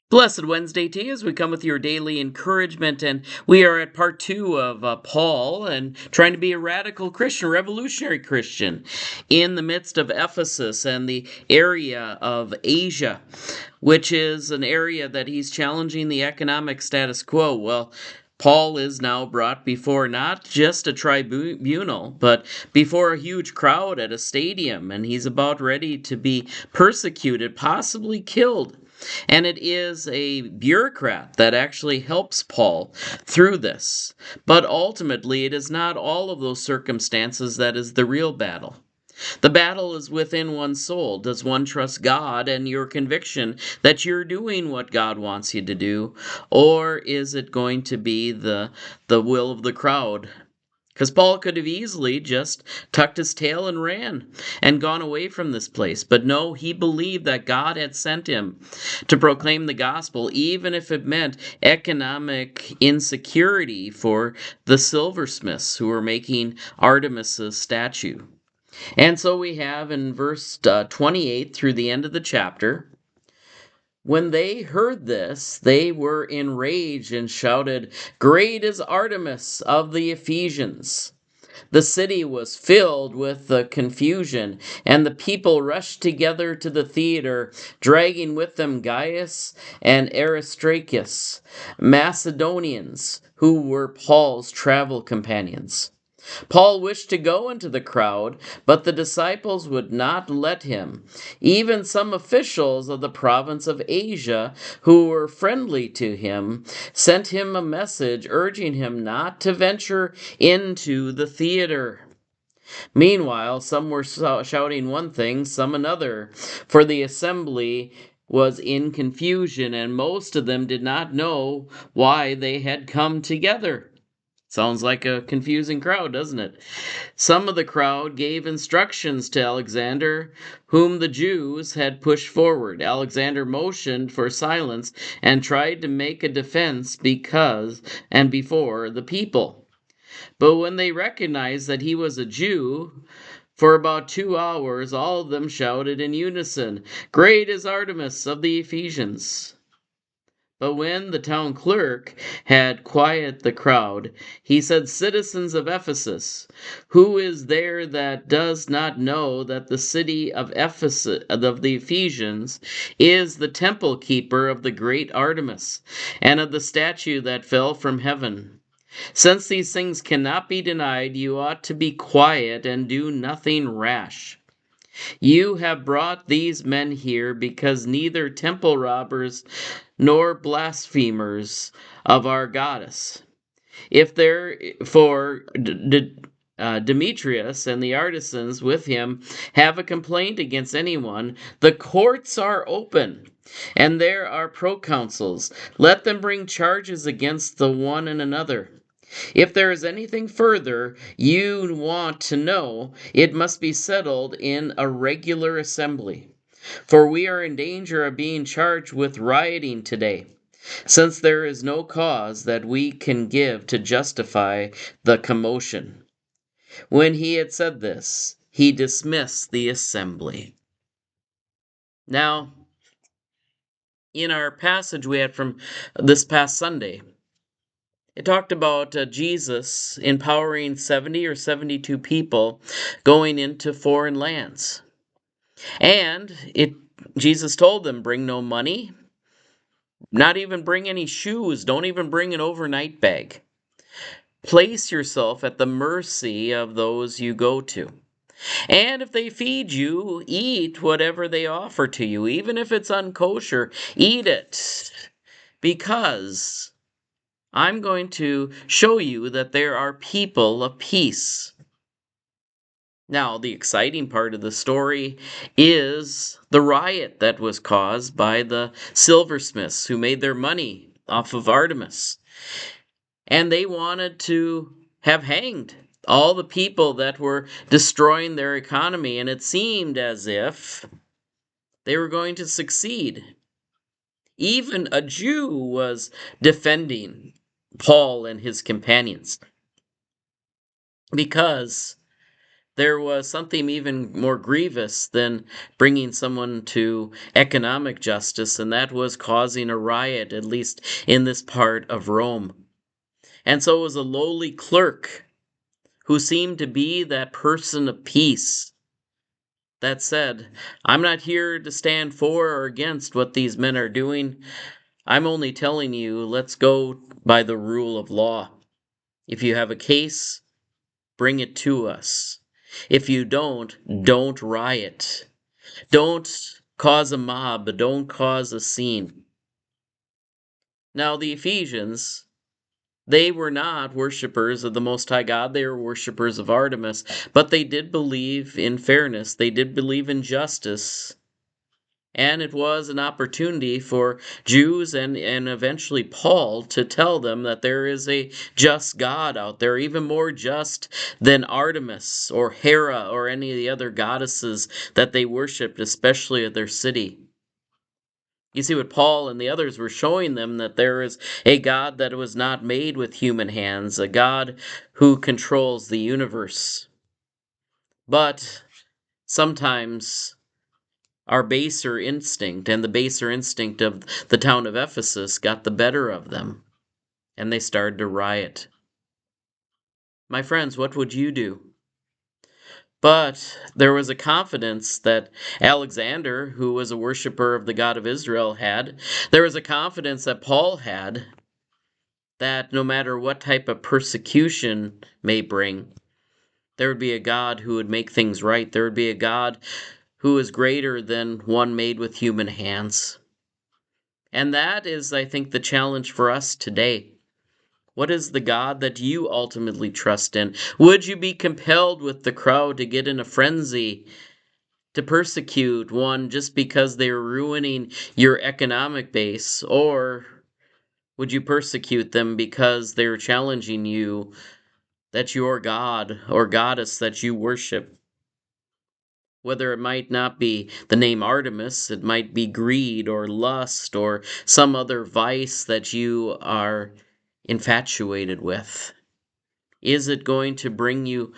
Blessed Wednesday to you as we come with your daily encouragement. And we are at part two of Paul and trying to be a radical Christian, revolutionary Christian in the midst of Ephesus and the area of Asia, which is an area that he's challenging the economic status quo. Well, Paul is now brought before not just a tribunal, but before a huge crowd at a stadium, and he's about ready to be persecuted, possibly killed. And it is a bureaucrat that actually helps Paul through this. But ultimately, it is not all of those circumstances that is the real battle. The battle is within one's soul. Does one trust God and your conviction that you're doing what God wants you to do? Or is it going to be the will of the crowd? Because Paul could have easily just tucked his tail and ran and gone away from this place. But no, he believed that God had sent him to proclaim the gospel, even if it meant economic insecurity for the silversmiths who were making Artemis's statue. And so we have in verse 28 through the end of the chapter, when they heard this, they were enraged and shouted, "Great is Artemis of the Ephesians!" The city was filled with the confusion, and the people rushed together to the theater, dragging with them Gaius and Aristarchus, Macedonians, who were Paul's travel companions. Paul wished to go into the crowd, but the disciples would not let him. Even some officials of the province of Asia, who were friendly to him, sent him a message urging him not to venture into the theater. Meanwhile, some were shouting one thing, some another, for the assembly was in confusion, and most of them did not know why they had come together. Sounds like a confusing crowd, doesn't it? Some of the crowd gave instructions to Alexander, whom the Jews had pushed forward. Alexander motioned for silence and tried to make a defense before the people. But when they recognized that he was a Jew, for about 2 hours all of them shouted in unison, "Great is Artemis of the Ephesians!" But when the town clerk had quieted the crowd, he said, "Citizens of Ephesus, who is there that does not know that the city of Ephesus of the Ephesians is the temple keeper of the great Artemis, and of the statue that fell from heaven? Since these things cannot be denied, you ought to be quiet and do nothing rash. You have brought these men here because neither temple robbers nor blasphemers of our goddess. If therefore Demetrius and the artisans with him have a complaint against anyone, the courts are open, and there are proconsuls. Let them bring charges against the one and another. If there is anything further you want to know, it must be settled in a regular assembly. For we are in danger of being charged with rioting today, since there is no cause that we can give to justify the commotion." When he had said this, he dismissed the assembly. Now, in our passage we had from this past Sunday, it talked about Jesus empowering 70 or 72 people going into foreign lands. And Jesus told them, bring no money, not even bring any shoes, don't even bring an overnight bag. Place yourself at the mercy of those you go to. And if they feed you, eat whatever they offer to you, even if it's unkosher, eat it, because I'm going to show you that there are people of peace. Now, the exciting part of the story is the riot that was caused by the silversmiths who made their money off of Artemis. And they wanted to have hanged all the people that were destroying their economy, and it seemed as if they were going to succeed. Even a Jew was defending Paul and his companions, because There was something even more grievous than bringing someone to economic justice, and that was causing a riot, at least in this part of Rome. And so it was a lowly clerk who seemed to be that person of peace that said, I'm not here to stand for or against what these men are doing. I'm only telling you, let's go by the rule of law. If you have a case, bring it to us. If you don't riot. Don't cause a mob, don't cause a scene. Now, the Ephesians, they were not worshippers of the Most High God, they were worshippers of Artemis, but they did believe in fairness, they did believe in justice, and it was an opportunity for Jews and eventually Paul to tell them that there is a just God out there, even more just than Artemis or Hera or any of the other goddesses that they worshipped, especially at their city. You see what Paul and the others were showing them, that there is a God that was not made with human hands, a God who controls the universe. But sometimes our baser instinct and the baser instinct of the town of Ephesus got the better of them, and they started to riot. My friends, what would you do? But there was a confidence that Alexander, who was a worshiper of the God of Israel, had. There was a confidence that Paul had, that no matter what type of persecution may bring, there would be a God who would make things right. There would be a God who is greater than one made with human hands. And that is, I think, the challenge for us today. What is the God that you ultimately trust in? Would you be compelled with the crowd to get in a frenzy to persecute one just because they're ruining your economic base? Or would you persecute them because they're challenging you, that your God or goddess that you worship? Whether it might not be the name Artemis, it might be greed or lust or some other vice that you are infatuated with. Is it going to bring you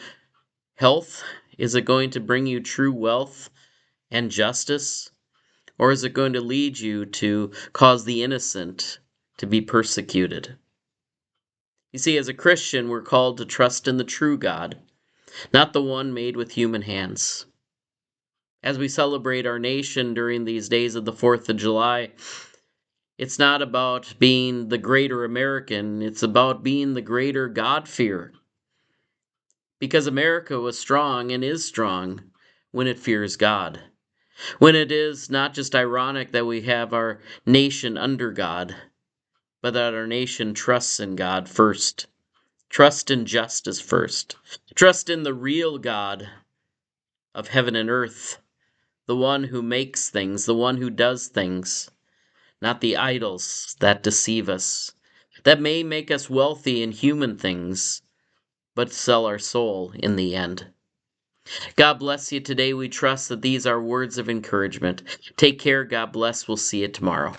health? Is it going to bring you true wealth and justice? Or is it going to lead you to cause the innocent to be persecuted? You see, as a Christian, we're called to trust in the true God, not the one made with human hands. As we celebrate our nation during these days of the 4th of July, it's not about being the greater American, it's about being the greater God-fearer. Because America was strong and is strong when it fears God. When it is not just ironic that we have our nation under God, but that our nation trusts in God first. Trust in justice first. Trust in the real God of heaven and earth, the one who makes things, the one who does things, not the idols that deceive us, that may make us wealthy in human things, but sell our soul in the end. God bless you today. We trust that these are words of encouragement. Take care. God bless. We'll see you tomorrow.